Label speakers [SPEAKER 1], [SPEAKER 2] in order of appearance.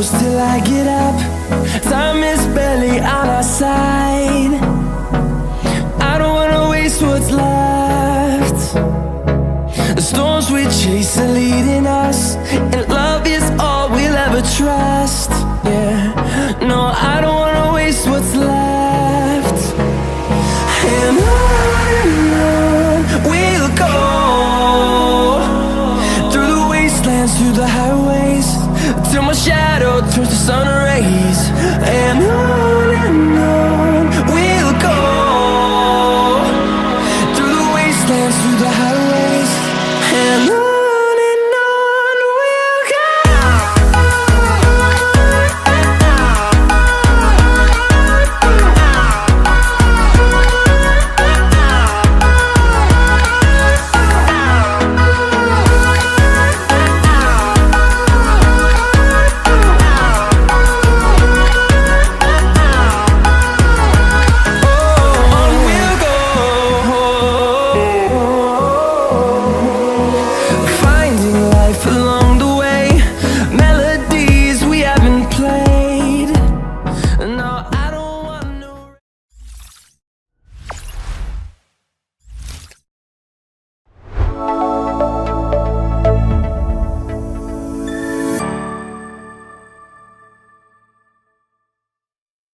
[SPEAKER 1] close till I get up. Time is barely on our side. I don't wanna waste what's left. The storms we chase are leading us, and love is all we'll ever trust. Yeah, no, I don't wanna waste what's left. And on we'll go, through the wastelands, through the highways, till my shadow turns to sun rays. And on